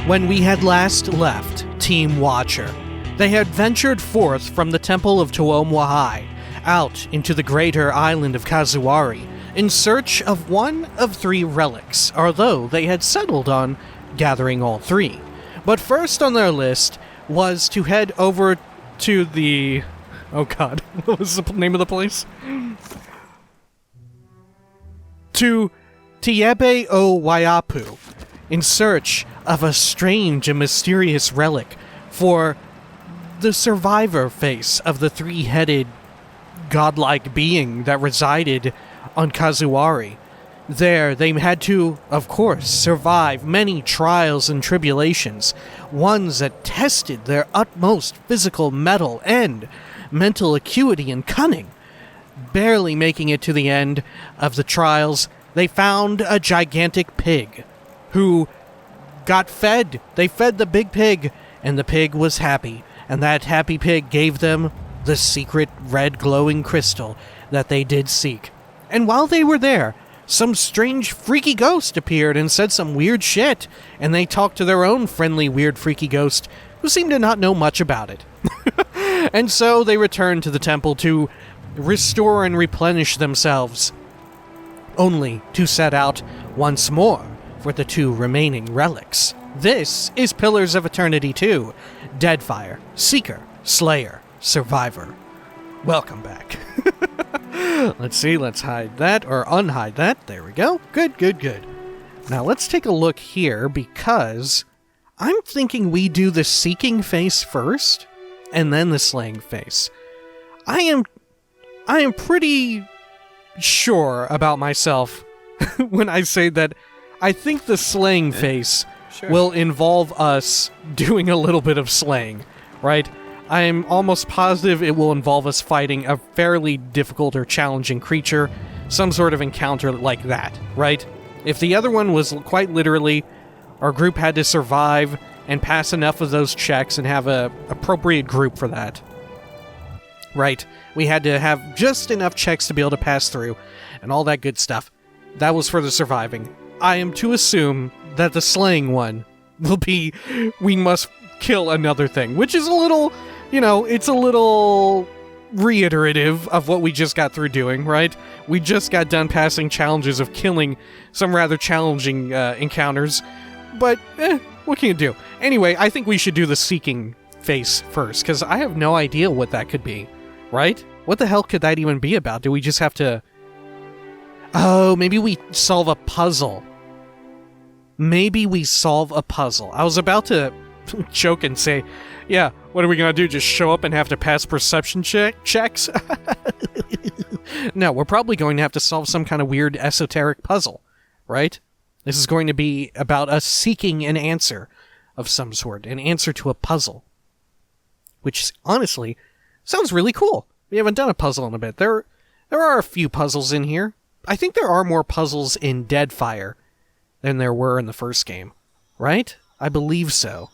When we had last left Team Watcher, they had ventured forth from the Temple of Tuomwahai out into the greater island of Kazuari in search of one of 3 relics, although they had settled on gathering all 3. But first on their list was to head over to the... Oh god, what was the name of the place? To Tiebe o Waiapu, in search of a strange and mysterious relic for the survivor face of the 3-headed godlike being that resided on Kazuari. There, they had to, of course, survive many trials and tribulations, ones that tested their utmost physical mettle and mental acuity and cunning. Barely making it to the end of the trials, they found a gigantic pig, who got fed. They fed the big pig, and the pig was happy, and that happy pig gave them the secret red glowing crystal that they did seek. And while they were there, some strange freaky ghost appeared and said some weird shit, and they talked to their own friendly weird freaky ghost, who seemed to not know much about it. And so they returned to the temple to restore and replenish themselves, only to set out once more for the 2 remaining relics. This is Pillars of Eternity 2, Deadfire, Seeker, Slayer, Survivor. Welcome back. Let's see, let's hide that, or unhide that. There we go. Good, good, good. Now let's take a look here, because I'm thinking we do the Seeking face first, and then the Slaying face. I am pretty sure about myself when I say that I think the Slaying face will involve us doing a little bit of slaying, right? I'm almost positive it will involve us fighting a fairly difficult or challenging creature, some sort of encounter like that, right? If the other one was quite literally, our group had to survive and pass enough of those checks and have a appropriate group for that, right? We had to have just enough checks to be able to pass through, and all that good stuff. That was for the surviving. I am to assume that the slaying one will be, we must kill another thing, which is a little, it's a little reiterative of what we just got through doing, right? We just got done passing challenges of killing some rather challenging encounters, but what can you do? Anyway, I think we should do the Seeking face first, because I have no idea what that could be, right? What the hell could that even be about? Do we just have to... Oh, maybe we solve a puzzle. Maybe we solve a puzzle. I was about to joke and say, yeah, what are we going to do? Just show up and have to pass perception checks? No, we're probably going to have to solve some kind of weird esoteric puzzle, right? This is going to be about us seeking an answer of some sort, an answer to a puzzle. Which, honestly, sounds really cool. We haven't done a puzzle in a bit. There are a few puzzles in here. I think there are more puzzles in Deadfire than there were in the first game, right? I believe so.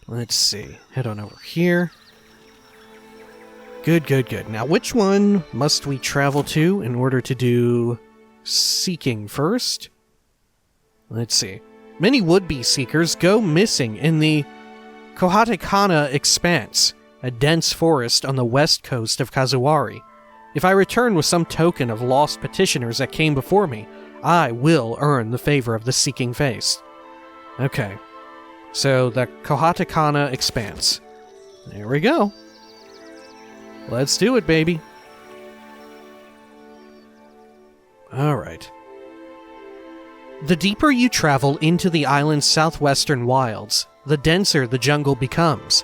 Let's see. Head on over here. Good, good, good. Now, which one must we travel to in order to do Seeking first? Let's see. Many would-be seekers go missing in the Kōhatekana Expanse, a dense forest on the west coast of Kazuari. If I return with some token of lost petitioners that came before me, I will earn the favor of the Seeking face. Okay. So, the Kōhatekana Expanse. There we go. Let's do it, baby. Alright. The deeper you travel into the island's southwestern wilds, the denser the jungle becomes.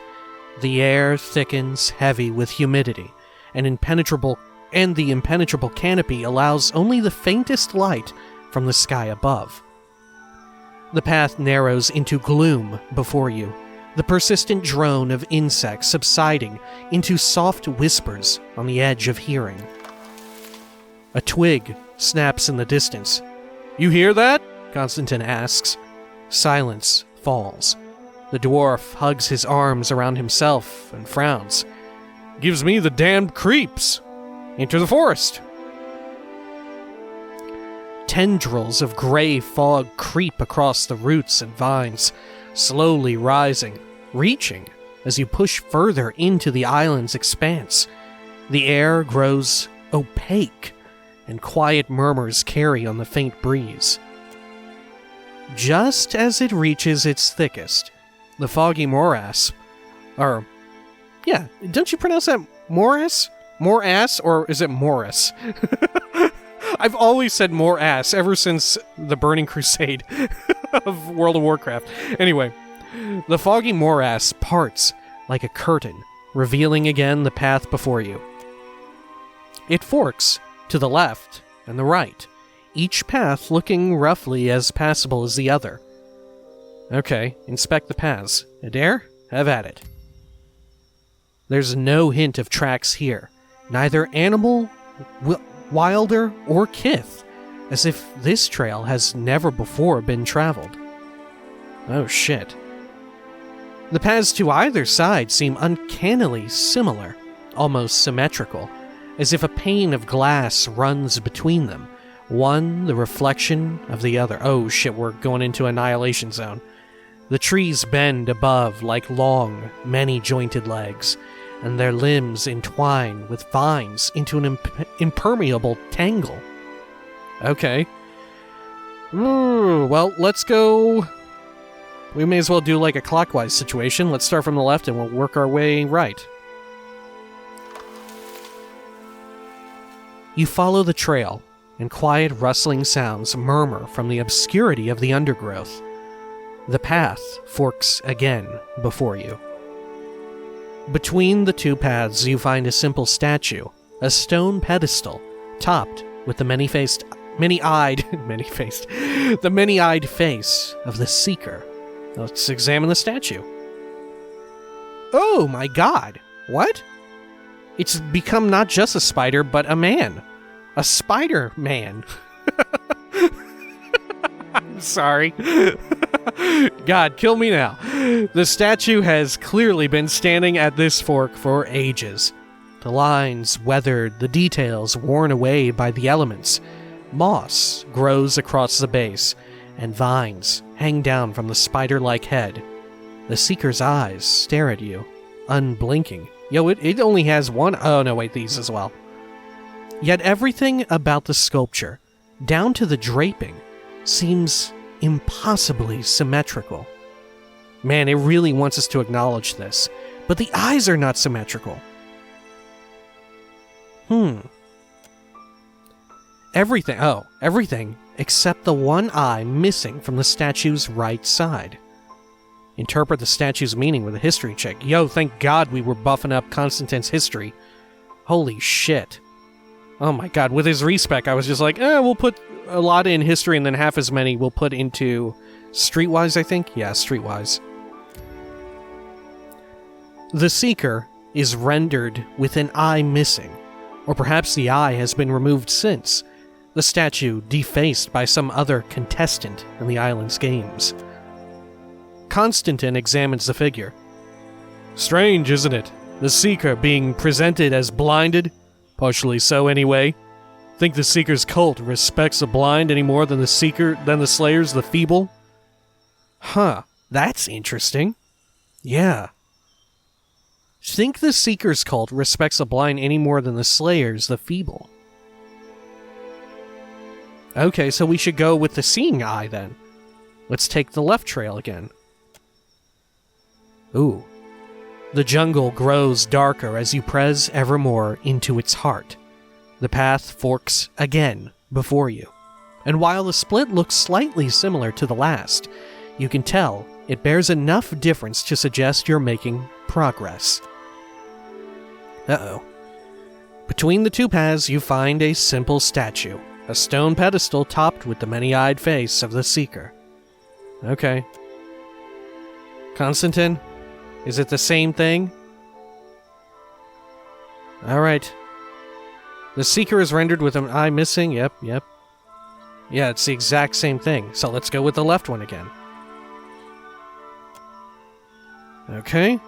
The air thickens, heavy with humidity, and the impenetrable canopy allows only the faintest light from the sky above. The path narrows into gloom before you, the persistent drone of insects subsiding into soft whispers on the edge of hearing. A twig snaps in the distance. "You hear that?" Constantine asks. Silence falls. The dwarf hugs his arms around himself and frowns. "Gives me the damned creeps. Enter the forest." Tendrils of gray fog creep across the roots and vines, slowly rising, reaching as you push further into the island's expanse. The air grows opaque, and quiet murmurs carry on the faint breeze. Just as it reaches its thickest, the foggy morass, don't you pronounce that morass? Morass, or is it Morris? I've always said morass ever since the Burning Crusade of World of Warcraft. Anyway, the foggy morass parts like a curtain, revealing again the path before you. It forks to the left and the right, each path looking roughly as passable as the other. Okay, inspect the paths. A dare? Have at it. There's no hint of tracks here, neither animal, wilder, or kith, as if this trail has never before been traveled. Oh shit. The paths to either side seem uncannily similar, almost symmetrical, as if a pane of glass runs between them, one the reflection of the other. Oh shit, we're going into Annihilation Zone. The trees bend above like long, many-jointed legs, and their limbs entwine with vines into an impermeable tangle. Okay. Well, let's go... We may as well do like a clockwise situation. Let's start from the left and we'll work our way right. You follow the trail, and quiet rustling sounds murmur from the obscurity of the undergrowth. The path forks again before you. Between the two paths you find a simple statue, a stone pedestal, topped with the many-eyed face of the Seeker. Let's examine the statue. Oh my god! What? It's become not just a spider, but a man. A Spider-Man. I'm sorry. God, kill me now. The statue has clearly been standing at this fork for ages. The lines weathered, the details worn away by the elements. Moss grows across the base, and vines hang down from the spider-like head. The Seeker's eyes stare at you, unblinking. Yo, it only has one... Oh, no, wait, these as well. Yet everything about the sculpture, down to the draping, seems impossibly symmetrical. Man, it really wants us to acknowledge this, but the eyes are not symmetrical. Everything except the one eye missing from the statue's right side. Interpret the statue's meaning with a history check. Yo, thank God we were buffing up Constantine's history. Holy shit. Oh my god, with his respec, I was just like, we'll put a lot in history and then half as many we'll put into Streetwise, I think? Yeah, Streetwise. The Seeker is rendered with an eye missing, or perhaps the eye has been removed since, the statue defaced by some other contestant in the island's games. Constantine examines the figure. Strange, isn't it? The Seeker being presented as blinded? Partially so, anyway. Think the Seeker's cult respects the blind any more than the Slayers the feeble? Huh, that's interesting. Yeah. Think the Seeker's cult respects the blind any more than the Slayers the feeble? Okay, so we should go with the seeing eye, then. Let's take the left trail again. Ooh. The jungle grows darker as you press ever more into its heart. The path forks again before you. And while the split looks slightly similar to the last, you can tell it bears enough difference to suggest you're making progress. Uh-oh. Between the two paths, you find a simple statue. A stone pedestal topped with the many-eyed face of the Seeker. Okay. Constantine, is it the same thing? Alright. The Seeker is rendered with an eye missing. Yep. Yeah, it's the exact same thing. So let's go with the left one again. Okay.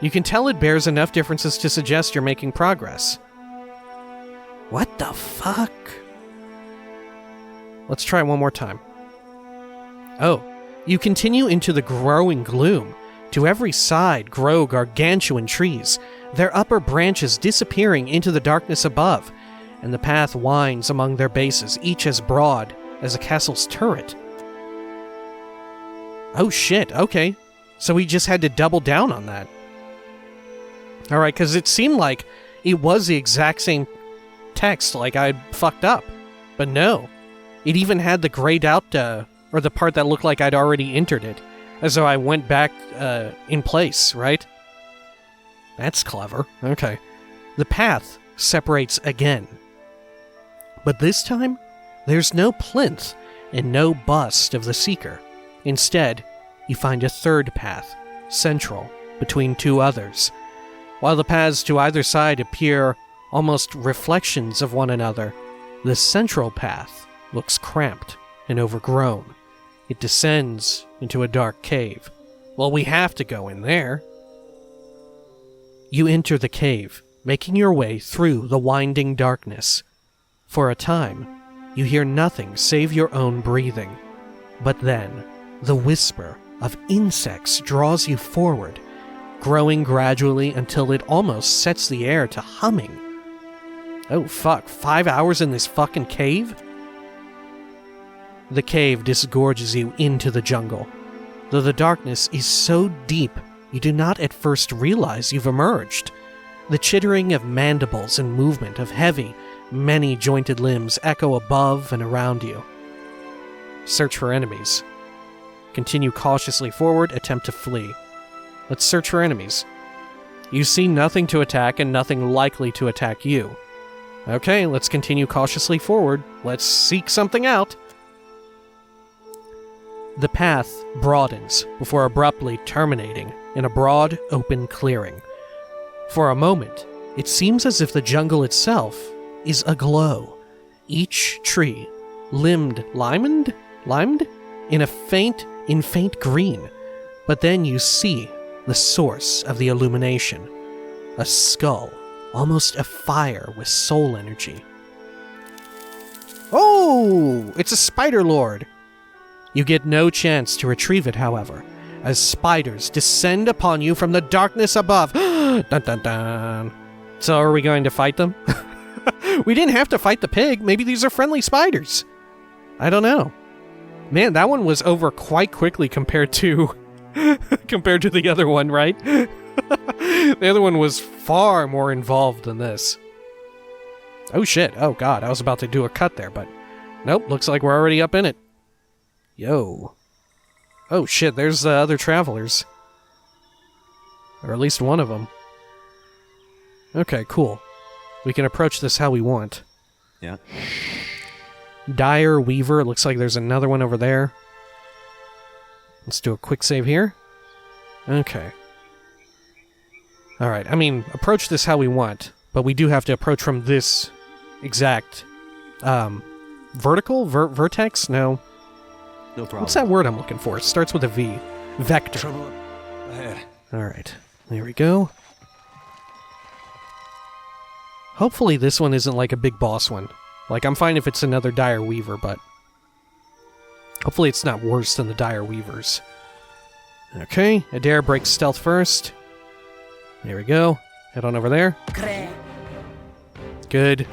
You can tell it bears enough differences to suggest you're making progress. What the fuck? Let's try one more time. Oh, you continue into the growing gloom. To every side grow gargantuan trees, their upper branches disappearing into the darkness above, and the path winds among their bases, each as broad as a castle's turret. Oh shit, okay. So we just had to double down on that. Alright, because it seemed like it was the exact same text, like I'd fucked up. But no. It even had the grayed out, or the part that looked like I'd already entered it, as though I went back in place, right? That's clever. Okay. The path separates again. But this time, there's no plinth and no bust of the Seeker. Instead, you find a third path, central, between two others. While the paths to either side appear almost reflections of one another, the central path looks cramped and overgrown. It descends into a dark cave. Well, we have to go in there. You enter the cave, making your way through the winding darkness. For a time, you hear nothing save your own breathing. But then, the whisper of insects draws you forward, growing gradually until it almost sets the air to humming. Oh fuck, 5 hours in this fucking cave? The cave disgorges you into the jungle. Though the darkness is so deep, you do not at first realize you've emerged. The chittering of mandibles and movement of heavy, many-jointed limbs echo above and around you. Search for enemies. Continue cautiously forward, attempt to flee. Let's search for enemies. You see nothing to attack and nothing likely to attack you. Okay, let's continue cautiously forward. Let's seek something out. The path broadens before abruptly terminating in a broad, open clearing. For a moment, it seems as if the jungle itself is aglow. Each tree limed in faint green. But then you see the source of the illumination. A skull, almost afire with soul energy. Oh! It's a spider lord! You get no chance to retrieve it, however, as spiders descend upon you from the darkness above. Dun dun dun. So are we going to fight them? We didn't have to fight the pig. Maybe these are friendly spiders. I don't know. Man, that one was over quite quickly compared to the other one, right? The other one was far more involved than this. Oh shit. Oh god, I was about to do a cut there, but nope, looks like we're already up in it. Yo. Oh shit, there's the other travelers. Or at least one of them. Okay, cool. We can approach this how we want. Yeah. Dire Weaver, it looks like there's another one over there. Let's do a quick save here. Okay. Alright, I mean, approach this how we want, but we do have to approach from this exact, vertical? Vertex? No. No problem. What's that word I'm looking for? It starts with a V. Vector. Trouble ahead. Alright, there we go. Hopefully this one isn't like a big boss one. Like, I'm fine if it's another Dire Weaver, but hopefully it's not worse than the Dire Weavers. Okay, Adair breaks stealth first. There we go. Head on over there. Good.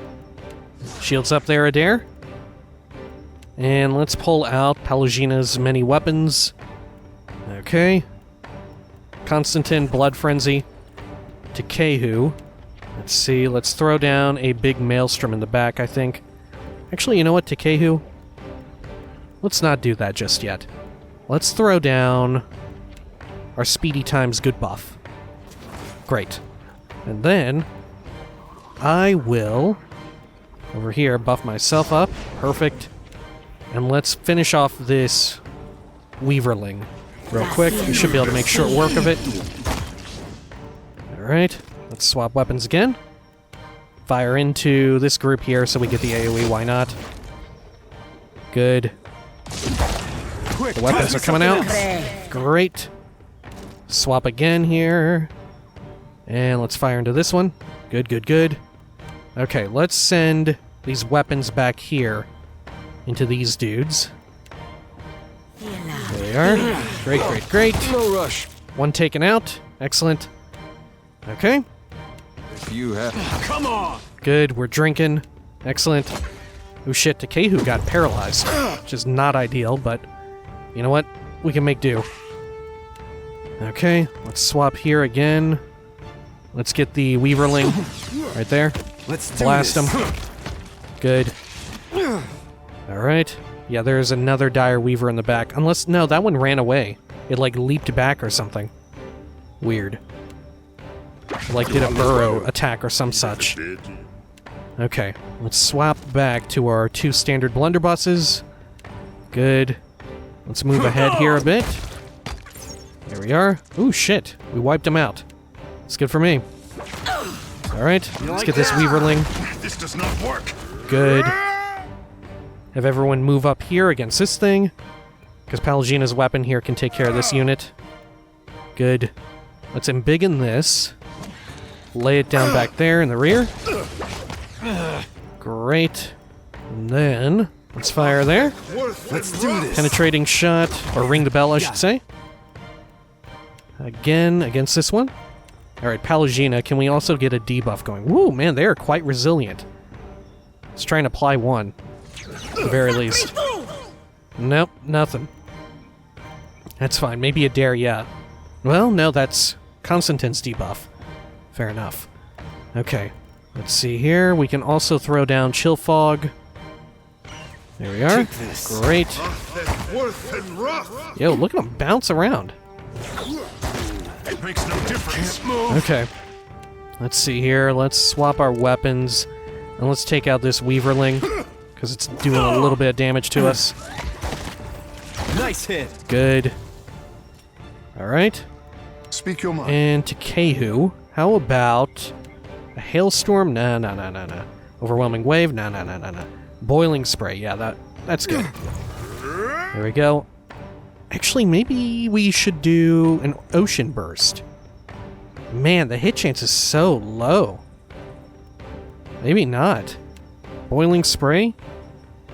Shields up there, Adair. And let's pull out Palugina's many weapons. Okay. Constantine, Blood Frenzy. To Kehu. Let's see, let's throw down a big maelstrom in the back, I think. Actually, you know what, Tekehu? Let's not do that just yet. Let's throw down our Speedy Times good buff. Great. And then I will, over here, buff myself up. Perfect. And let's finish off this Weaverling real quick. We should be able to make short work of it. Alright. Let's swap weapons again. Fire into this group here so we get the AoE, why not? Good. The weapons are coming out. Great. Swap again here. And let's fire into this one. Good, good, good. Okay, let's send these weapons back here. into these dudes. There they are. Great, great, great. No rush. One taken out. Excellent. Okay. If you have. Come on. Good, we're drinking. Excellent. Oh shit, Takehu got paralyzed, which is not ideal, but you know what? We can make do. Okay, let's swap here again. Let's get the Weaverling right there. Let's Blast him. Good. Alright. Yeah, there's another Dire Weaver in the back. Unless, no, that one ran away. It, like, leaped back or something. Weird. Like, did a burrow attack or some such. Okay, let's swap back to our 2 standard blunderbusses. Good. Let's move ahead here a bit. There we are. Ooh, shit. We wiped him out. It's good for me. Alright, let's get this Weaverling. This does not work. Good. Have everyone move up here against this thing. Because Pallegina's weapon here can take care of this unit. Good. Let's embiggen this. Lay it down back there in the rear. Great. And then, let's fire there. Let's do this. Penetrating shot, or ring the bell, I should say. Again, against this one. Alright, Pallegina, can we also get a debuff going? Woo, man, they are quite resilient. Let's try and apply one. At the very least. Nope, nothing. That's fine. Maybe a dare, yeah. Well, no, that's Constantine's debuff. Fair enough. Okay, let's see here. We can also throw down Chill Fog. There we are. Great. Yo, look at him bounce around. It makes no difference. Okay. Let's see here. Let's swap our weapons. And let's take out this Weaverling. Because it's doing a little bit of damage to us. Nice hit. Good. Alright. Speak your mind. And Takehu. How about a hailstorm? Nah. Overwhelming wave? Nah. Boiling spray. Yeah, that's good. There we go. Actually, maybe we should do an ocean burst. Man, the hit chance is so low. Maybe not. Boiling spray?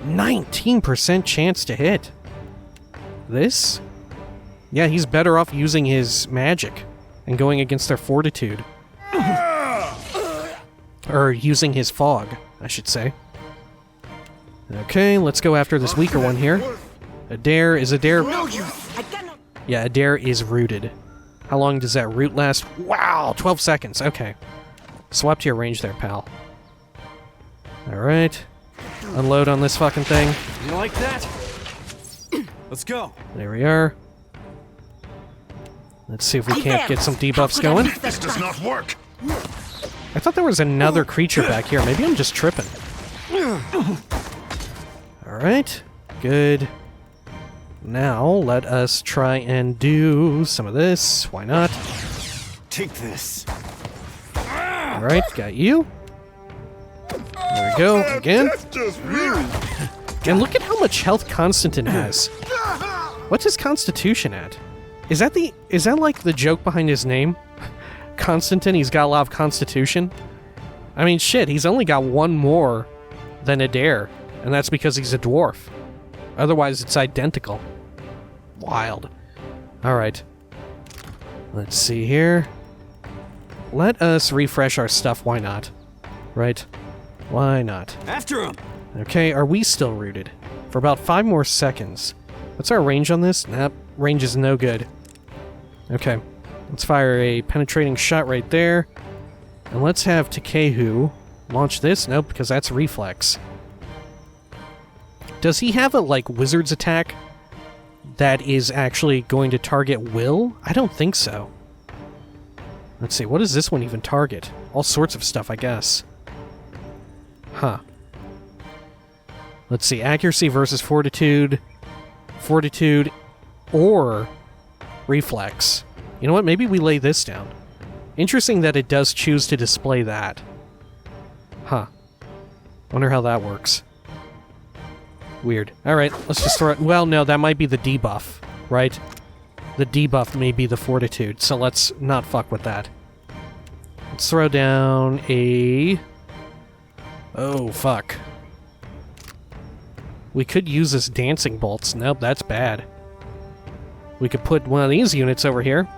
19% chance to hit. This? Yeah, he's better off using his magic and going against their fortitude. Or using his fog, I should say. Okay, let's go after this weaker one here. Adair is Adair. Yeah, Adair is rooted. How long does that root last? Wow, 12 seconds. Okay. Swap to your range there, pal. Alright. Unload on this fucking thing. You like that? Let's go. There we are. Let's see if we can't get some debuffs going. This does not work. I thought there was another creature back here. Maybe I'm just tripping. Alright. Good. Now, let us try and do some of this. Why not? Take this. Alright, got you. There we go, again. That's just weird. And look at how much health Constantine has. What's his constitution at? Is that like the joke behind his name? Constantine, he's got a lot of constitution? I mean, shit, he's only got one more than Adair, and that's because he's a dwarf. Otherwise, it's identical. Wild. Alright. Let's see here. Let us refresh our stuff, why not? Right? Why not? After him. Okay, are we still rooted? For about 5 more seconds. What's our range on this? Nope, range is no good. Okay, let's fire a penetrating shot right there. And let's have Takehu launch this. Nope, because that's reflex. Does he have a, like, wizard's attack that is actually going to target Will? I don't think so. Let's see, what does this one even target? All sorts of stuff, I guess. Huh. Let's see, accuracy versus fortitude. Fortitude or reflex. You know what, maybe we lay this down. Interesting that it does choose to display that. Huh. Wonder how that works. Weird. Alright, let's just throw it. Well, no, that might be the debuff, right? The debuff may be the fortitude, so let's not fuck with that. Let's throw down a... Oh, fuck. We could use this dancing bolts. Nope, that's bad. We could put one of these units over here.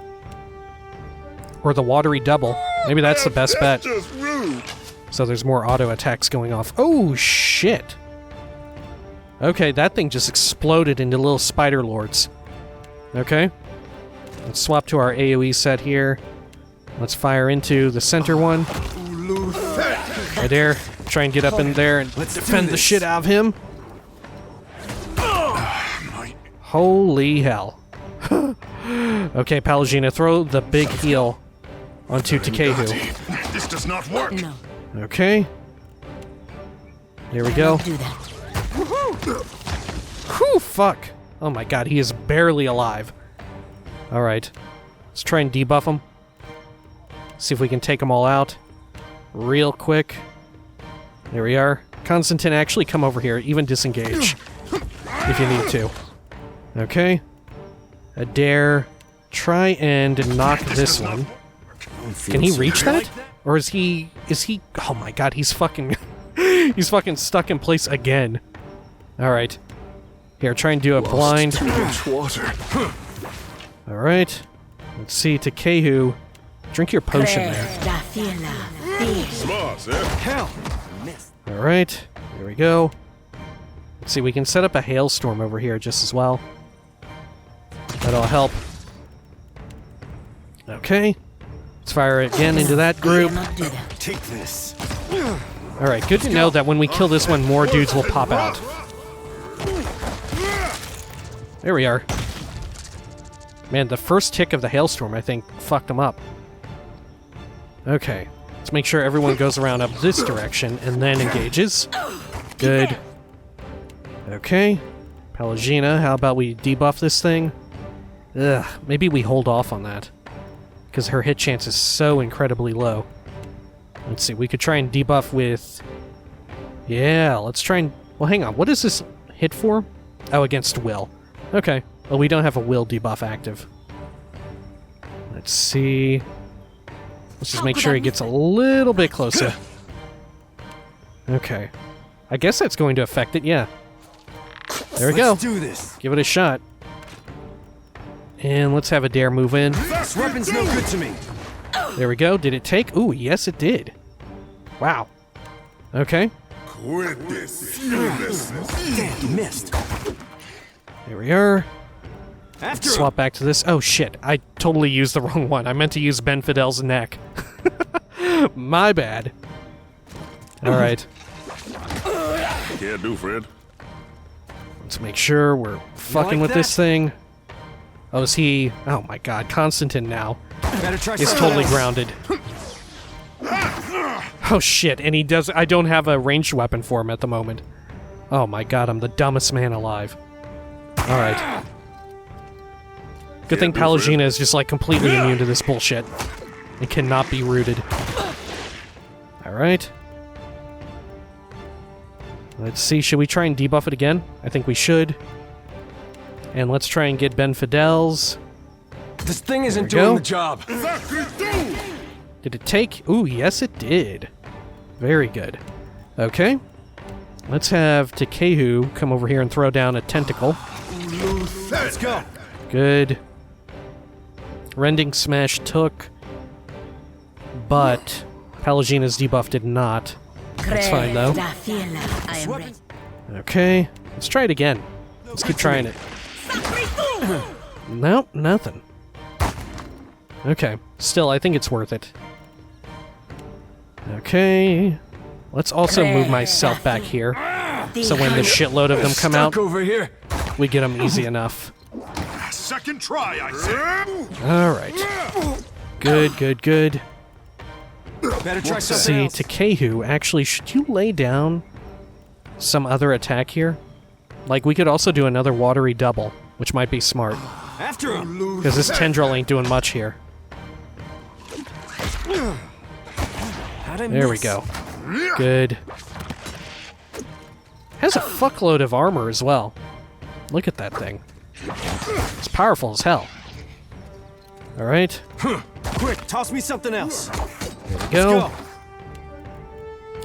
Or the watery double. Maybe that's the best bet. Just rude. So there's more auto attacks going off. Oh, shit. Okay, that thing just exploded into little spider lords. Okay. Let's swap to our AoE set here. Let's fire into the center one. Right there. Try and get up in there and defend the shit out of him. Holy hell. Okay, Pallegina, throw the big heal onto Takehu. This does not work. No, Okay. There we go. do that. Whew, fuck. Oh my god, he is barely alive. Alright. Let's try and debuff him. See if we can take them all out. Real quick. There we are. Constantine, actually come over here. Even disengage. If you need to. Okay. Adair. Try and knock this one. Can he reach that? Or is he... Oh my god, he's fucking... he's fucking stuck in place again. Alright. Here, try and do a blind. Too much water. Alright. Let's see, Takehu. Drink your potion there. Hell! Missed. Alright. There we go. Let's see, we can set up a hailstorm over here just as well. That'll help. Okay. Let's fire again into that group. Take this. Alright, good to know that when we kill this one, more dudes will pop out. There we are. Man, the first tick of the hailstorm, I think, fucked them up. Okay. Let's make sure everyone goes around up this direction and then engages. Good. Okay. Pallegina, how about we debuff this thing? Ugh, maybe we hold off on that. Because her hit chance is so incredibly low. Let's see, we could try and debuff with... Yeah, let's try and... Well, hang on, what is this hit for? Oh, against will. Okay. Well, we don't have a will debuff active. Let's see... Let's just make sure he gets a little bit closer. Okay. I guess that's going to affect it, yeah. There we go. Let's do this. Give it a shot. And let's have Adair move in. This weapon's no good to me. There we go. Did it take? Ooh, yes it did. Wow. Okay. Quit this fearlessness. Damn, you missed. There we are. After Swap back to this. Oh shit, I totally used the wrong one. I meant to use Ben Fidel's neck. My bad. Alright. Can't do, Fred. Let's make sure we're fucking with this thing. Oh, is he... Oh my god, Constantine now Better try is something totally else. grounded. Oh shit, and he does... I don't have a ranged weapon for him at the moment. Oh my god, I'm the dumbest man alive. Alright. Good thing Pallegina is just like completely immune to this bullshit. It cannot be rooted. Alright. Let's see, should we try and debuff it again? I think we should. And let's try and get Ben Fidel's. This thing isn't There we doing go. the job. Did it take? Ooh, yes it did. Very good. Okay. Let's have Takehu come over here and throw down a tentacle. Let's go. Good. Rending Smash took, but Pallegina's debuff did not. That's fine though. I am ready. Okay, let's try it again. Let's keep trying it. Nope, nothing. Okay, still, I think it's worth it. Okay, let's also move myself back here, so when the shitload of them come out, Stuck over here. we get them easy enough. Second try, I say. Alright. Good, good, good. Better try See, something else. Takehu, actually, should you lay down some other attack here? Like, we could also do another watery double, which might be smart. After him. Because this tendril ain't doing much here. How'd I There we miss? go. Good. Has a fuckload of armor as well. Look at that thing. It's powerful as hell. Alright, Quick, toss me something else. there we Let's go. go.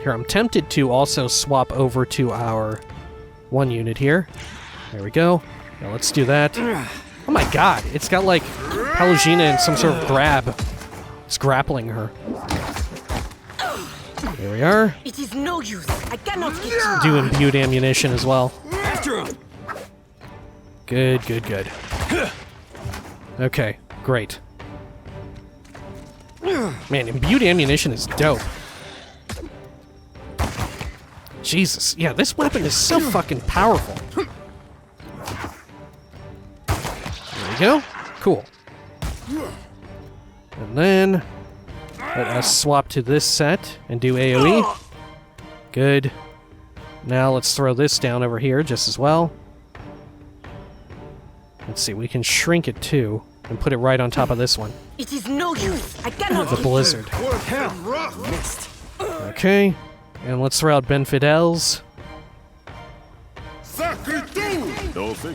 Here, I'm tempted to also swap over to our one unit here. There we go. Now let's do that. Oh my god, it's got like Palutena in some sort of grab. It's grappling her. There we are. It is no use. I cannot get you. Do imbued ammunition as well. After him! Good, good, good. Okay, great. Man, imbued ammunition is dope. Jesus, yeah, this weapon is so fucking powerful. There we go. Cool. And then let us swap to this set and do AoE. Good. Now let's throw this down over here just as well. Let's see, we can shrink it too and put it right on top of this one. It is no use. I cannot The get blizzard. Missed. Okay. And let's throw out Ben Fidel's.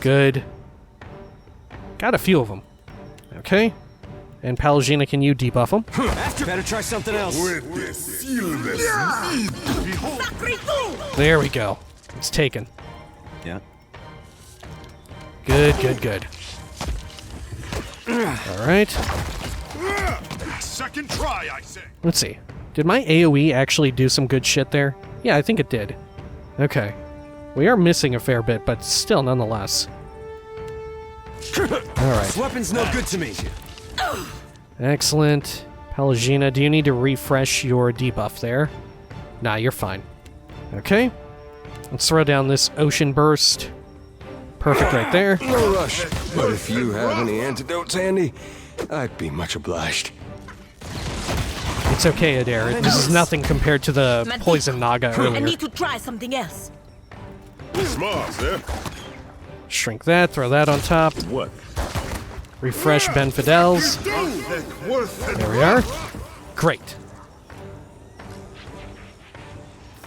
Good. Got a few of them. Okay. And Palutena, can you debuff them? After. Better try something else. There we go. It's taken. Yeah. Good, good, good. Alright. Second try, I say. Let's see. Did my AoE actually do some good shit there? Yeah, I think it did. Okay. We are missing a fair bit, but still nonetheless. Alright. This weapon's no good to me. Excellent. Palutena, do you need to refresh your debuff there? Nah, you're fine. Okay. Let's throw down this Ocean Burst. Perfect right there. No rush, but if you have any antidotes handy, I'd be much obliged. It's okay, Adair. This is nothing compared to the Poison Naga I earlier. need to try something else. Smart, eh? Shrink that, throw that on top. What? Refresh Ben Fidel's. There we are. Great.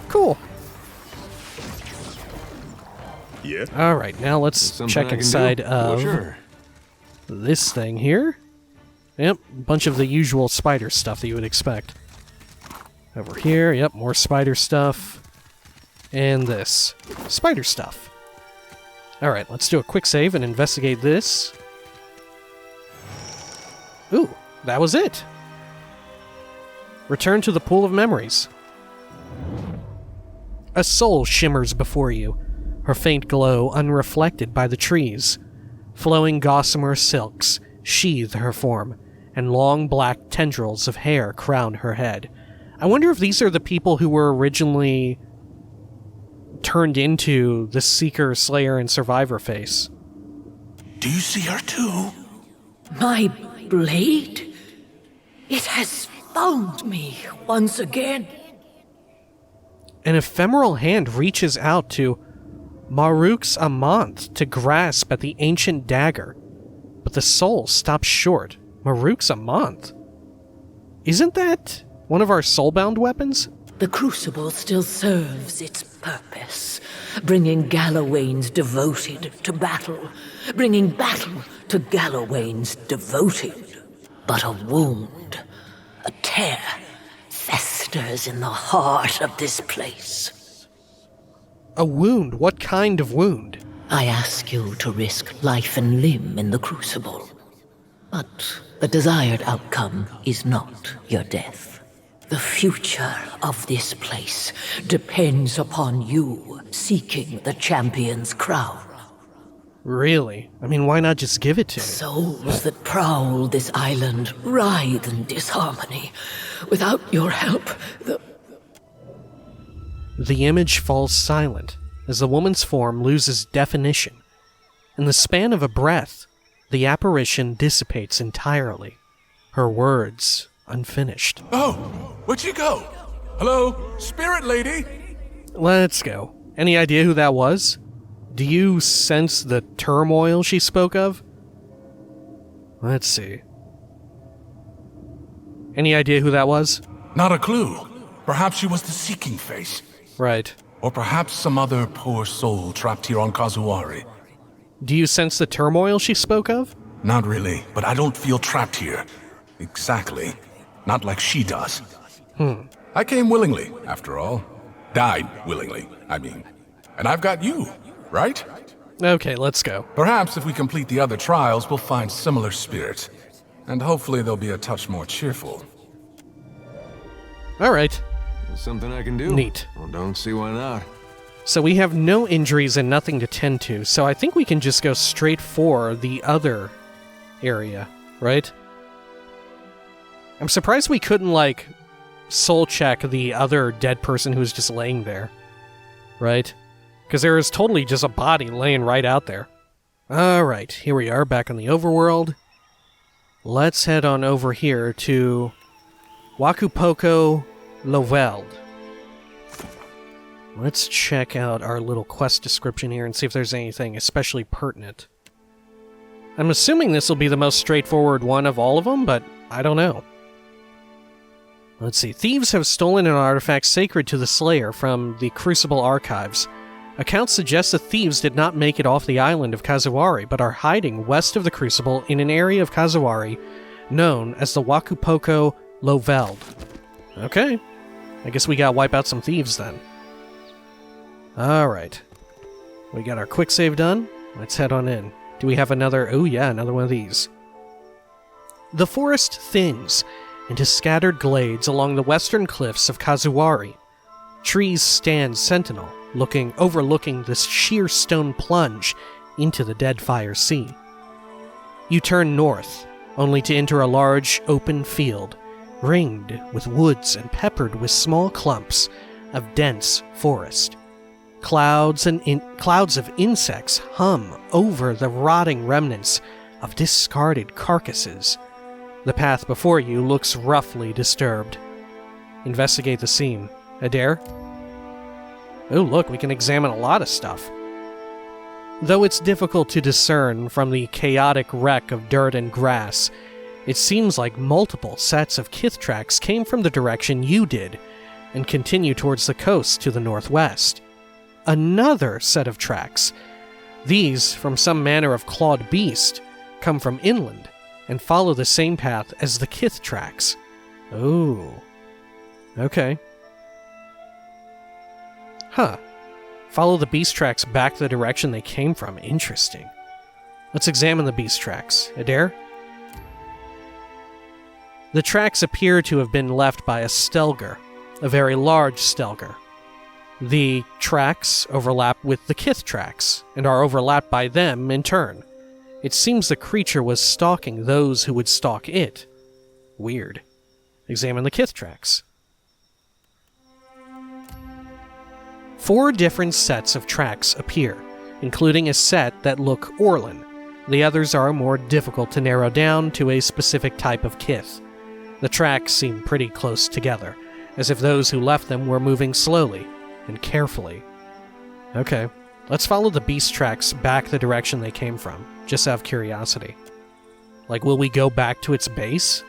Cool. Yeah. Alright, now let's Something check I can do? inside Well, of sure. this thing here. Yep, bunch of the usual spider stuff that you would expect. Over here, yep, more spider stuff. And this. Spider stuff. Alright, let's do a quick save and investigate this. Ooh, that was it. Return to the pool of memories. A soul shimmers before you, her faint glow unreflected by the trees. Flowing gossamer silks sheathe her form, and long black tendrils of hair crown her head. I wonder if these are the people who were originally turned into the Seeker, Slayer, and Survivor face. Do you see her too? My blade? It has found me once again. An ephemeral hand reaches out to Maruk's Amant to grasp at the ancient dagger, but the soul stops short. Maruk's Amant? Isn't that one of our soulbound weapons? The crucible still serves its purpose, bringing Galawains devoted to battle, bringing battle to Galawains devoted. But a wound, a tear, festers in the heart of this place. A wound? What kind of wound? I ask you to risk life and limb in the crucible, but the desired outcome is not your death. The future of this place depends upon you seeking the champion's crown. Really? I mean, why not just give it to me? Souls that prowl this island writhe in disharmony. Without your help, The image falls silent as the woman's form loses definition. In the span of a breath, the apparition dissipates entirely, her words unfinished. Oh, where'd she go? Hello, spirit lady? Let's go. Any idea who that was? Do you sense the turmoil she spoke of? Let's see. Any idea who that was? Not a clue. Perhaps she was the seeking face. Right. Or perhaps some other poor soul trapped here on Kazuari. Do you sense the turmoil she spoke of? Not really, but I don't feel trapped here. Exactly. Not like she does. I came willingly, after all. Died willingly, I mean. And I've got you. right? Okay, let's go. Perhaps if we complete the other trials, we'll find similar spirits. And hopefully they'll be a touch more cheerful. Alright, There's something I can do. neat. Well, don't see why not. So we have no injuries and nothing to tend to, so I think we can just go straight for the other area, right? I'm surprised we couldn't, like, soul check the other dead person who was just laying there, right? Because there is totally just a body laying right out there. Alright, here we are back on the overworld. Let's head on over here to Wakupoko Loveld. Let's check out our little quest description here and see if there's anything especially pertinent. I'm assuming this will be the most straightforward one of all of them, but I don't know. Let's see. Thieves have stolen an artifact sacred to the Slayer from the Crucible archives. Accounts suggest the thieves did not make it off the island of Kazuwari, but are hiding west of the Crucible in an area of Kazuwari known as the Wakupoko Loveld. Okay. I guess we gotta wipe out some thieves then. Alright. We got our quick save done. Let's head on in. Do we have another? Oh yeah, another one of these. The forest thins into scattered glades along the western cliffs of Kazuwari. Trees stand sentinel, overlooking this sheer stone plunge into the Deadfire Sea. You turn north, only to enter a large open field, ringed with woods and peppered with small clumps of dense forest. Clouds of insects hum over the rotting remnants of discarded carcasses. The path before you looks roughly disturbed. Investigate the scene. Adair? Oh, look, we can examine a lot of stuff. Though it's difficult to discern from the chaotic wreck of dirt and grass, it seems like multiple sets of kith tracks came from the direction you did and continue towards the coast to the northwest. Another set of tracks, these from some manner of clawed beast, come from inland and follow the same path as the kith tracks. Oh. Okay. Huh. Follow the beast tracks back the direction they came from. Interesting. Let's examine the beast tracks. Adair? The tracks appear to have been left by a stelgar, a very large stelgar. The tracks overlap with the kith tracks, and are overlapped by them in turn. It seems the creature was stalking those who would stalk it. Weird. Examine the kith tracks. 4 different sets of tracks appear, including a set that look Orlan. The others are more difficult to narrow down to a specific type of kith. The tracks seem pretty close together, as if those who left them were moving slowly and carefully. Okay, let's follow the beast tracks back the direction they came from, just out of curiosity. Like, will we go back to its base?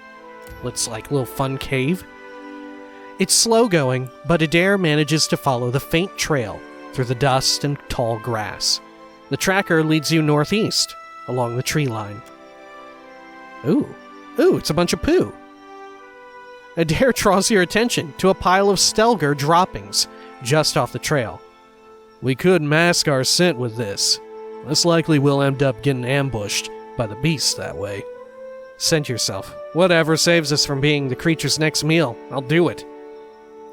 It's like a little fun cave? It's slow going, but Adair manages to follow the faint trail through the dust and tall grass. The tracker leads you northeast, along the tree line. Ooh, it's a bunch of poo. Adair draws your attention to a pile of stelgar droppings just off the trail. We could mask our scent with this. Most likely we'll end up getting ambushed by the beast that way. Scent yourself. Whatever saves us from being the creature's next meal, I'll do it.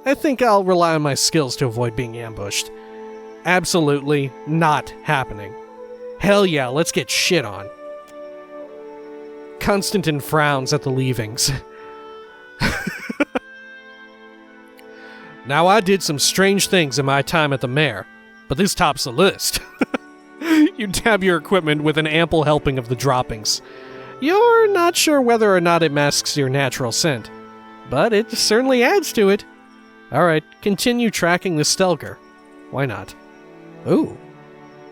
I think I'll rely on my skills to avoid being ambushed. Absolutely not happening. Hell yeah, let's get shit on. Constantin frowns at the leavings. Now, I did some strange things in my time at the Mare, but this tops the list. You dab your equipment with an ample helping of the droppings. You're not sure whether or not it masks your natural scent, but it certainly adds to it. Alright, continue tracking the stelgar. Why not? Ooh.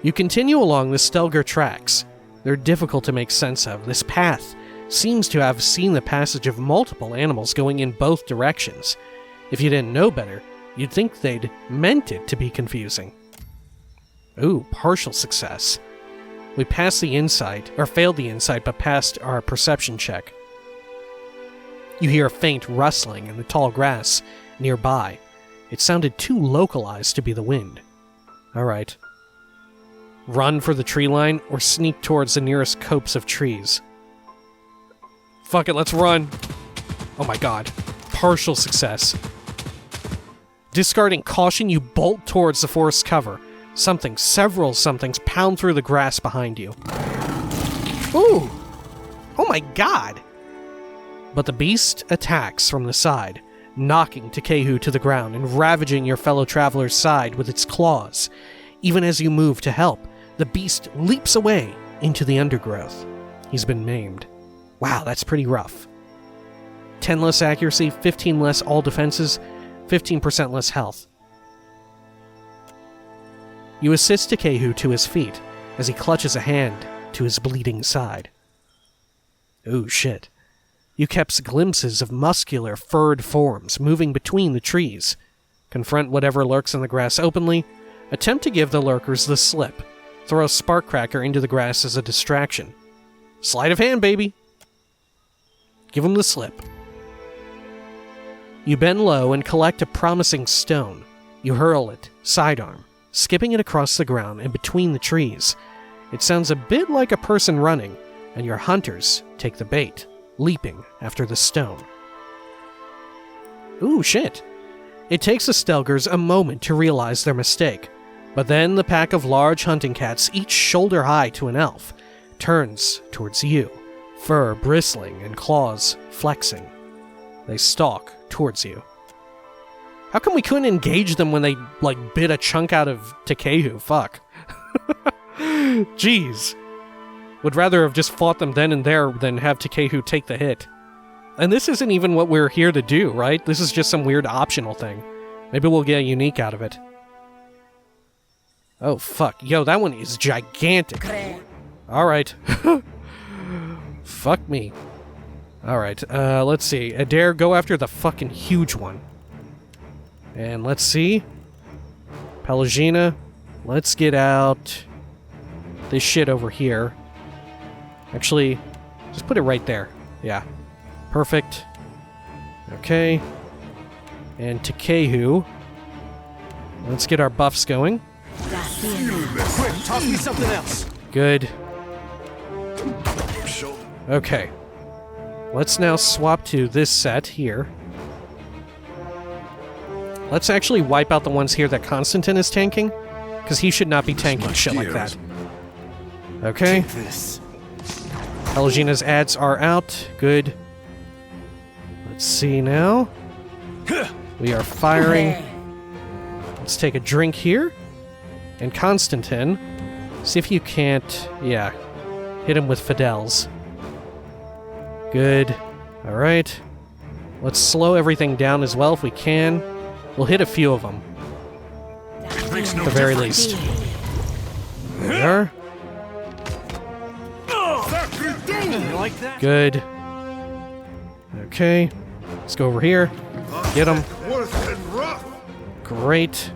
You continue along the stelgar tracks. They're difficult to make sense of. This path seems to have seen the passage of multiple animals going in both directions. If you didn't know better, you'd think they'd meant it to be confusing. Ooh, partial success. We passed the insight, or failed the insight, but passed our perception check. You hear a faint rustling in the tall grass nearby. It sounded too localized to be the wind. Alright. run for the tree line, or sneak towards the nearest copse of trees. Fuck it, let's run. Oh my god. Partial success. Discarding caution, you bolt towards the forest cover. Several somethings pound through the grass behind you. Ooh! Oh my god! But the beast attacks from the side, knocking Takehu to the ground and ravaging your fellow traveler's side with its claws. Even as you move to help, the beast leaps away into the undergrowth. He's been maimed. Wow, that's pretty rough. 10 less accuracy, 15 less all defenses, 15% less health. You assist Takehu to his feet as he clutches a hand to his bleeding side. Ooh, shit. You catch glimpses of muscular, furred forms moving between the trees. Confront whatever lurks in the grass openly. Attempt to give the lurkers the slip. Throw a spark cracker into the grass as a distraction. Sleight of hand, baby! Give him the slip. You bend low and collect a promising stone. You hurl it, sidearm, skipping it across the ground and between the trees. It sounds a bit like a person running, and your hunters take the bait, leaping after the stone. Ooh, shit. It takes the Stelgers a moment to realize their mistake, but then the pack of large hunting cats, each shoulder high to an elf, turns towards you, fur bristling and claws flexing. They stalk towards you. How come we couldn't engage them when they, bit a chunk out of Takehu? Fuck. Jeez. Would rather have just fought them then and there than have Takehu take the hit. And this isn't even what we're here to do, right? This is just some weird optional thing. Maybe we'll get a unique out of it. Oh, fuck. Yo, that one is gigantic. Alright. Fuck me. Alright, let's see. Adair, go after the fucking huge one. And let's see. Pelagina, let's get out this shit over here. Actually, just put it right there. Yeah. Perfect. Okay. And Takehu. Let's get our buffs going. Quick, toss me something else. Good. Okay. Let's now swap to this set here. Let's actually wipe out the ones here that Constantine is tanking, because he should not be tanking shit like that. Okay. Take this. Pelagina's ads are out. Good. Let's see now. We are firing. Let's take a drink here. And Constantine, see if you can't, hit him with Fidels. Good. Alright. Let's slow everything down as well if we can. We'll hit a few of them. At the very least. There we are. You like that? Good. Okay. Let's go over here. Get him. Great.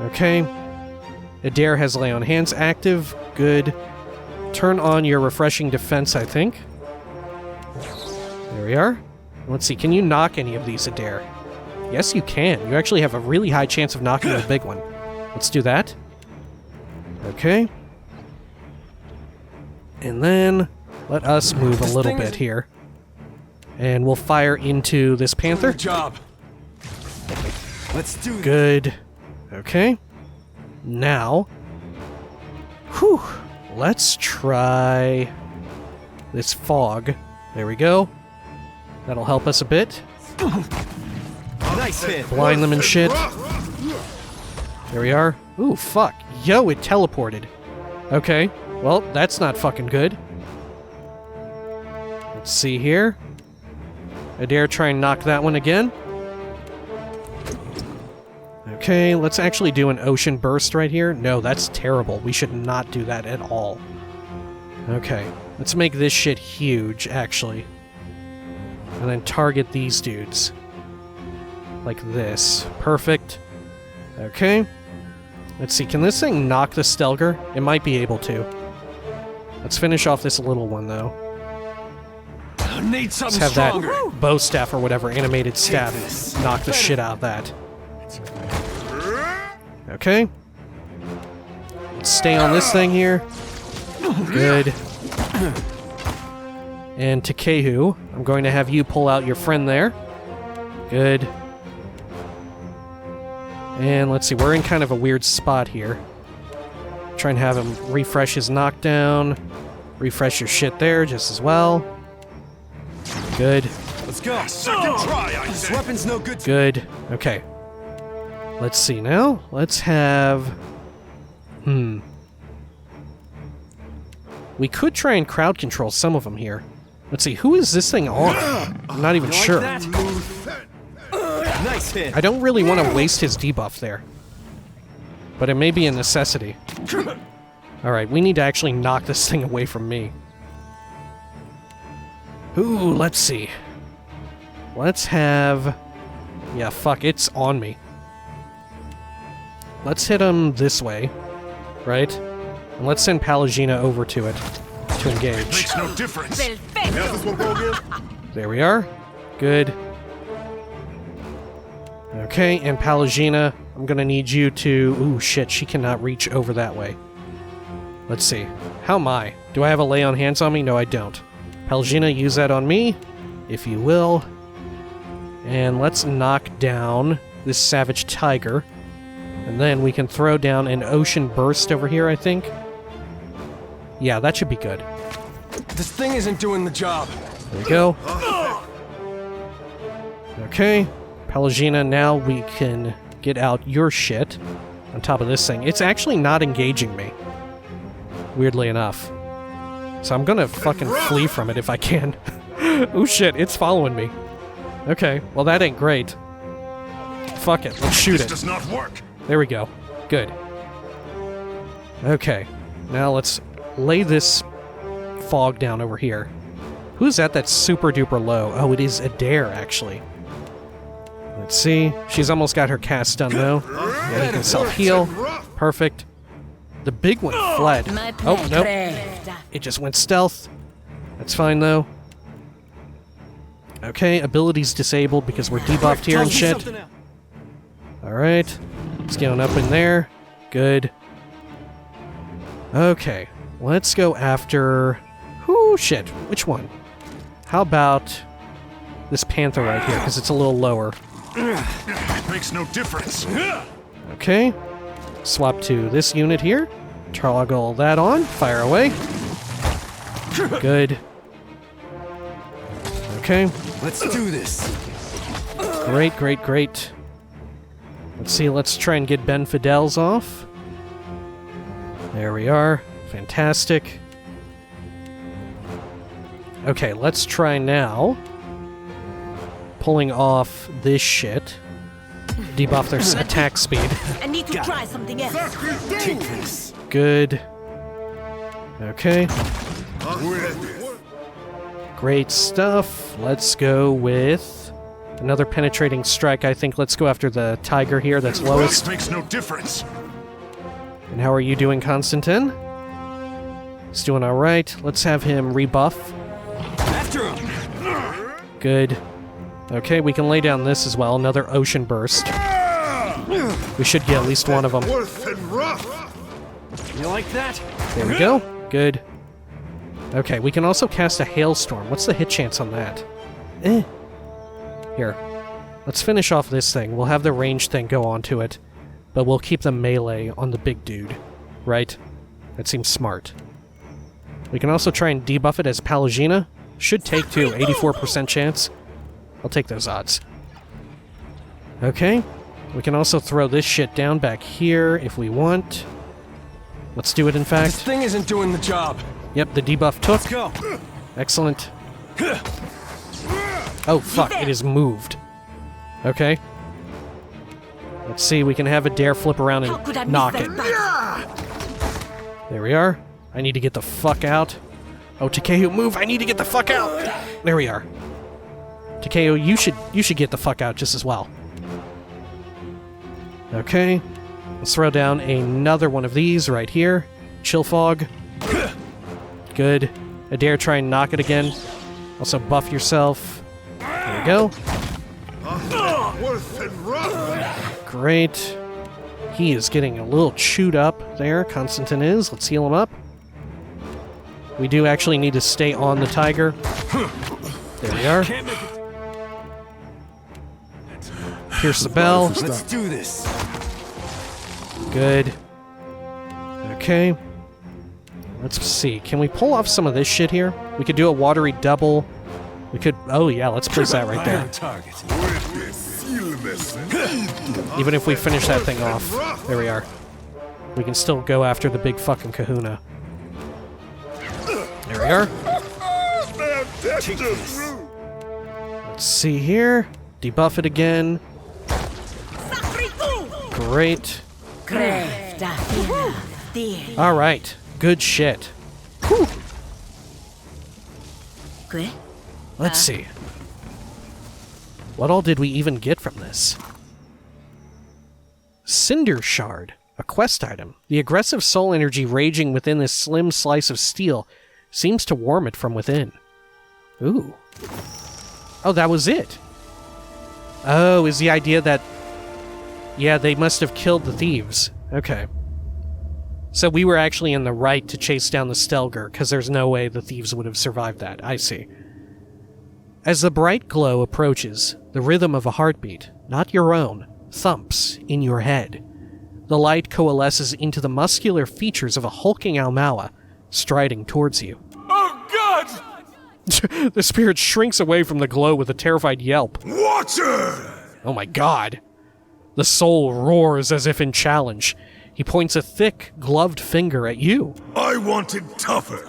Okay. Adair has Lay on Hands active. Good. Turn on your refreshing defense, I think. There we are. Let's see, can you knock any of these, Adair? Yes, you can. You actually have a really high chance of knocking the big one. Let's do that. Okay. And then let us move a little bit here. And we'll fire into this panther. Good job. Let's do this. Good. Okay. Now, let's try this fog. There we go. That'll help us a bit. Nice hit. Blind them and shit. There we are. Ooh, fuck. Yo, it teleported. Okay. Well, that's not fucking good. Let's see here. I dare try and knock that one again. Okay, let's actually do an ocean burst right here. No, that's terrible. We should not do that at all. Okay, let's make this shit huge, actually. And then target these dudes. Like this. Perfect. Okay. Let's see, can this thing knock the Stelgar? It might be able to. Let's finish off this little one, though. Need Let's something have stronger. that bow staff or whatever, animated staff, knock the shit out of that. Okay. stay on this thing here. Good. And Takehu, I'm going to have you pull out your friend there. Good. And let's see, we're in kind of a weird spot here. Try and have him refresh his knockdown. Refresh your shit there just as well. Good. Let's go. Second try, I This say. weapon's no good. Good. Okay. Let's see now. Let's have... We could try and crowd control some of them here. Let's see, who is this thing on? I'm not even sure. Like that? Nice hit. I don't really want to waste his debuff there. But it may be a necessity. Alright, we need to actually knock this thing away from me. Ooh, let's see. Let's have... Yeah, fuck, it's on me. Let's hit him this way, right? And let's send Pallegina over to it to engage. Makes no difference. Perfecto. How's this one go again? There we are. Good. Okay, and Pallegina, I'm gonna need you to... Ooh, shit, she cannot reach over that way. Let's see. How am I? Do I have a lay on hands on me? No, I don't. Pallegina, use that on me, if you will. And let's knock down this Savage Tiger. And then we can throw down an Ocean Burst over here, I think. Yeah, that should be good. This thing isn't doing the job. There we go. Okay. Pallegina, now we can get out your shit on top of this thing. It's actually not engaging me. Weirdly enough. So I'm gonna fucking flee from it if I can. Oh shit, it's following me. Okay, well that ain't great. Fuck it, let's shoot This it. does not work. There we go. Good. Okay, now let's lay this fog down over here. Who's that that's super duper low? Oh, it is Adair, actually. Let's see. She's almost got her cast done, though. Yeah, he can self-heal. Perfect. The big one fled. Oh, nope. It just went stealth. That's fine, though. Okay, abilities disabled because we're debuffed here and Toss me shit. something else. Alright. Let's get on up in there. Good. Okay. Let's go after... Ooh, shit. Which one? How about this panther right here, because it's a little lower. Makes no difference. Okay. Swap to this unit here. Toggle that on. Fire away. Good. Okay. Let's do this. Great, great, great. Let's see, let's try and get Ben Fidel's off. There we are. Fantastic. Okay, let's try now pulling off this shit. Debuff their attack speed. I need to try something else. Take this. Good. Okay. Great stuff. Let's go with another penetrating strike. I think let's go after the tiger here that's lowest. Makes no difference. And how are you doing, Constantine? He's doing alright. Let's have him rebuff. After him. Good. Okay, we can lay down this as well. Another Ocean Burst. We should get at least one of them. Worth and rough. You like that? There we go. Good. Okay, we can also cast a Hailstorm. What's the hit chance on that? Here. Let's finish off this thing. We'll have the range thing go onto it, but we'll keep the melee on the big dude. Right? That seems smart. We can also try and debuff it as Pallegina. Should take to 84% chance. I'll take those odds. Okay. We can also throw this shit down back here if we want. Let's do it, in This fact. thing isn't doing the job. Yep, the debuff took. Go. Excellent. Oh, fuck, it is moved. Okay. Let's see, we can have a dare flip around How could I and miss knock that it. button? There we are. I need to get the fuck out. Oh, Takehu, move! I need to get the fuck out! There we are. Takehu, you should get the fuck out just as well. Okay. Let's throw down another one of these right here. Chill Fog. Good. Adair, try and knock it again. Also buff yourself. There we go. Worth and rough. Great. He is getting a little chewed up there. Constantine is. Let's heal him up. We do actually need to stay on the tiger. There we are. Can't make it. Pierce the bell. Let's do this. Good. Okay. Let's see. Can we pull off some of this shit here? We could do a watery double. We could... Oh, yeah. Let's place that right there. Target. Even if we finish that thing off. There we are. We can still go after the big fucking kahuna. There we are. Take this. Let's see here. Debuff it again. Great. Alright. Good shit. Whew. Let's see. What all did we even get from this? Cinder Shard. A quest item. The aggressive soul energy raging within this slim slice of steel seems to warm it from within. Ooh. Oh, that was it. Oh, is the idea that... Yeah, they must have killed the thieves. Okay. So we were actually in the right to chase down the Stelgar, because there's no way the thieves would have survived that. I see. As the bright glow approaches, the rhythm of a heartbeat, not your own, thumps in your head. The light coalesces into the muscular features of a hulking Aumaua, striding towards you. Oh, God! The spirit shrinks away from the glow with a terrified yelp. Water! Oh my god. The soul roars as if in challenge. He points a thick, gloved finger at you. I wanted tougher,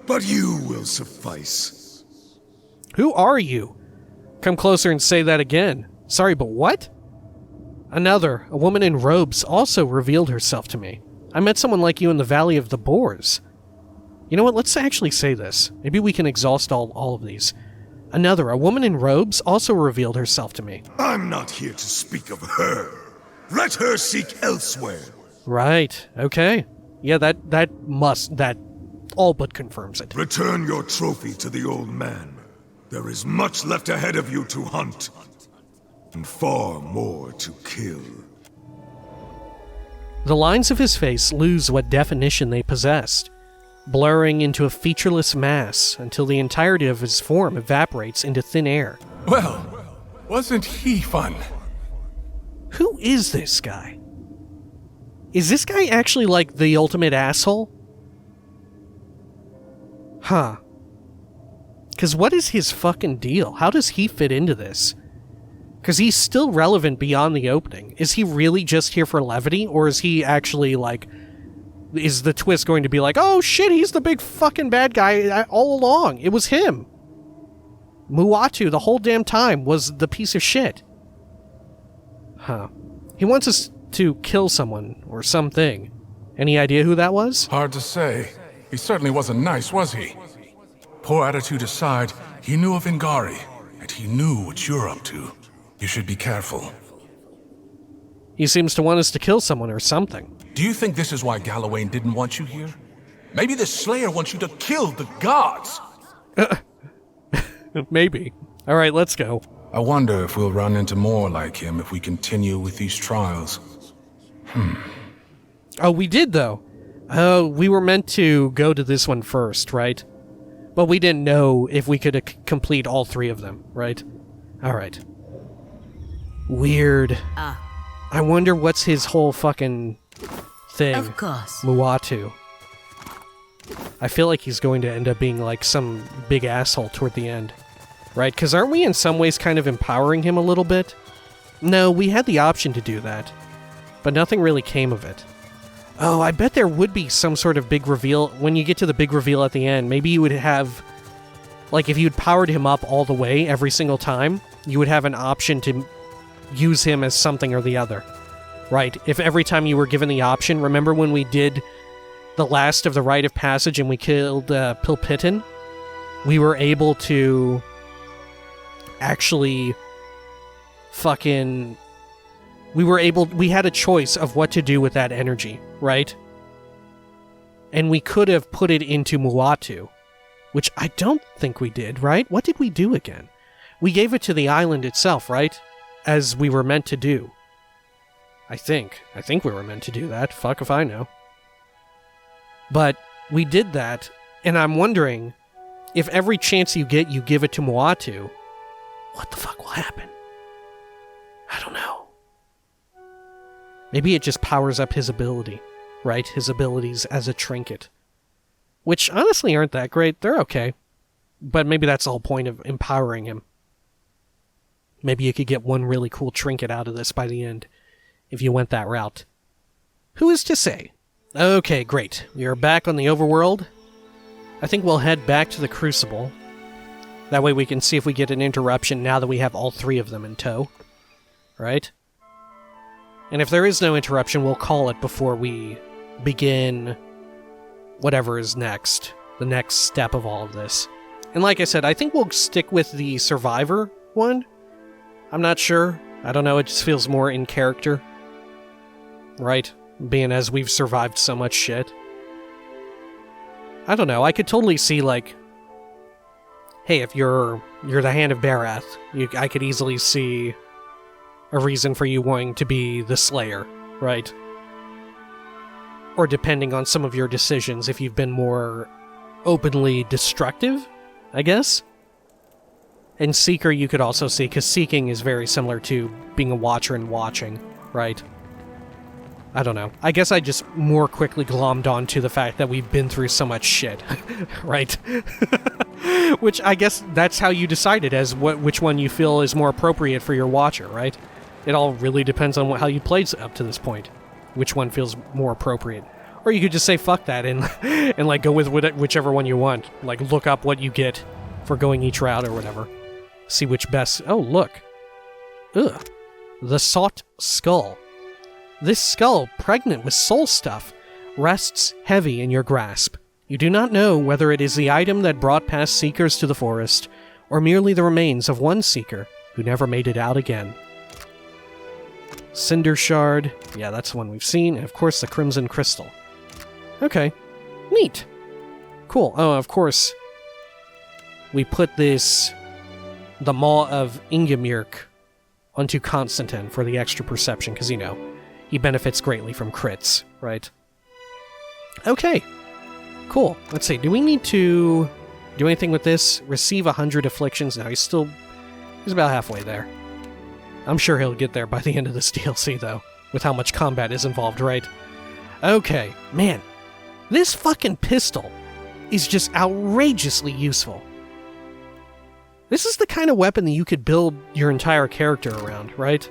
but you will suffice. Who are you? Come closer and say that again. Sorry, but what? Another, a woman in robes, also revealed herself to me. I met someone like you in the Valley of the Boars. You know what, let's actually say this. Maybe we can exhaust all of these. Another, a woman in robes, also revealed herself to me. I'm not here to speak of her. Let her seek elsewhere. Right, okay. Yeah, that all but confirms it. Return your trophy to the old man. There is much left ahead of you to hunt, and far more to kill. The lines of his face lose what definition they possessed, blurring into a featureless mass until the entirety of his form evaporates into thin air. Well, wasn't he fun? Who is this guy? Is this guy actually like the ultimate asshole? Huh. Because what is his fucking deal? How does he fit into this? Because he's still relevant beyond the opening. Is he really just here for levity? Or is he actually like... Is the twist going to be like, oh shit, he's the big fucking bad guy all along. It was him. Muatu the whole damn time was the piece of shit. Huh. He wants us to kill someone or something. Any idea who that was? Hard to say. He certainly wasn't nice, was he? Poor attitude aside, he knew of Ingari, and he knew what you're up to. You should be careful. He seems to want us to kill someone or something. Do you think this is why Gallowayne didn't want you here? Maybe the Slayer wants you to kill the gods! Maybe. Alright, let's go. I wonder if we'll run into more like him if we continue with these trials. Oh, we did, though. Oh, we were meant to go to this one first, right? But we didn't know if we could complete all three of them, right? Alright. Weird. I wonder what's his whole fucking thing. Of course. Muatu. I feel like he's going to end up being like some big asshole toward the end. Right? Because aren't we in some ways kind of empowering him a little bit? No, we had the option to do that. But nothing really came of it. Oh, I bet there would be some sort of big reveal. When you get to the big reveal at the end, maybe you would have... Like, if you'd powered him up all the way every single time, you would have an option to use him as something or the other. Right? If every time you were given the option, remember when we did the last of the Rite of Passage and we killed Pilpitin? We were able to actually fucking... We had a choice of what to do with that energy, right? And we could have put it into Muatu, which I don't think we did, right? What did we do again? We gave it to the island itself, right? As we were meant to do. I think we were meant to do that. Fuck if I know. But we did that, and I'm wondering, if every chance you get, you give it to Moatu, what the fuck will happen? I don't know. Maybe it just powers up his ability, right? His abilities as a trinket. Which honestly aren't that great. They're okay. But maybe that's the whole point of empowering him. Maybe you could get one really cool trinket out of this by the end, if you went that route. Who is to say? Okay, great. We are back on the overworld. I think we'll head back to the Crucible. That way we can see if we get an interruption now that we have all three of them in tow. Right? And if there is no interruption, we'll call it before we begin whatever is next. The next step of all of this. And like I said, I think we'll stick with the Survivor one. I'm not sure. I don't know, it just feels more in character. Right? Being as we've survived so much shit. I don't know, I could totally see, like, hey, if you're the Hand of Barath, I could easily see a reason for you wanting to be the Slayer, right? Or depending on some of your decisions, if you've been more openly destructive, I guess? And Seeker you could also see, because Seeking is very similar to being a Watcher and watching, right? I don't know. I guess I just more quickly glommed onto the fact that we've been through so much shit, right? Which I guess that's how you decided as which one you feel is more appropriate for your Watcher, right? It all really depends on how you played up to this point. Which one feels more appropriate. Or you could just say fuck that and like go with whichever one you want. Like look up what you get for going each route or whatever. See which best... Oh, look. Ugh. The Sought Skull. This skull, pregnant with soul stuff, rests heavy in your grasp. You do not know whether it is the item that brought past seekers to the forest, or merely the remains of one seeker who never made it out again. Cinder Shard. Yeah, that's the one we've seen. And of course, the Crimson Crystal. Okay. Neat. Cool. Oh, of course, we put this... the Maw of Ingemirk onto Constantine for the extra perception, because, you know, he benefits greatly from crits, right? Okay. Cool. Let's see. Do we need to do anything with this? Receive 100 afflictions. No, he's about halfway there. I'm sure he'll get there by the end of this DLC, though, with how much combat is involved, right? Okay. Man, this fucking pistol is just outrageously useful. This is the kind of weapon that you could build your entire character around, right?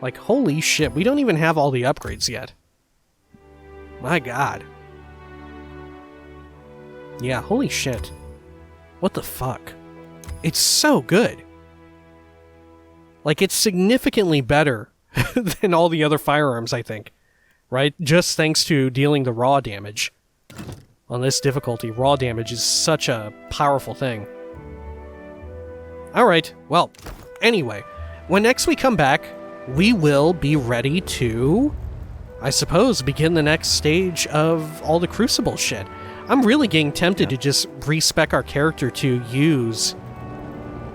Like, holy shit, we don't even have all the upgrades yet. My god. Yeah, holy shit. What the fuck? It's so good. Like, it's significantly better than all the other firearms, I think. Right? Just thanks to dealing the raw damage. On this difficulty, raw damage is such a powerful thing. Alright, well, anyway, when next we come back, we will be ready to, I suppose, begin the next stage of all the Crucible shit. I'm really getting tempted to just respec our character to use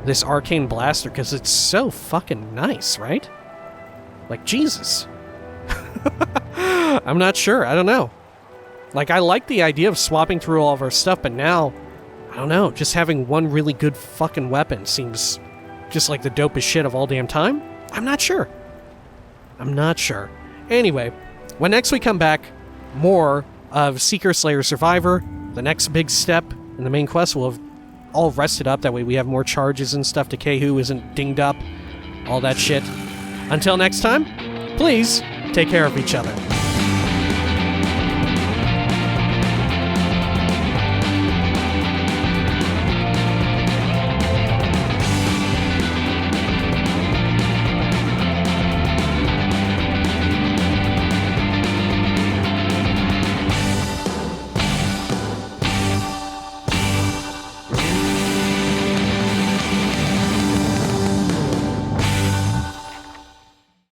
this Arcane Blaster, because it's so fucking nice, right? Like, Jesus. I'm not sure, I don't know. Like, I like the idea of swapping through all of our stuff, but now... I don't know, just having one really good fucking weapon seems just like the dopest shit of all damn time? I'm not sure. I'm not sure. Anyway, when next we come back, more of Seeker, Slayer, Survivor, the next big step in the main quest. We'll have all rested up, that way we have more charges and stuff. Dekehu isn't dinged up, all that shit. Until next time, please take care of each other.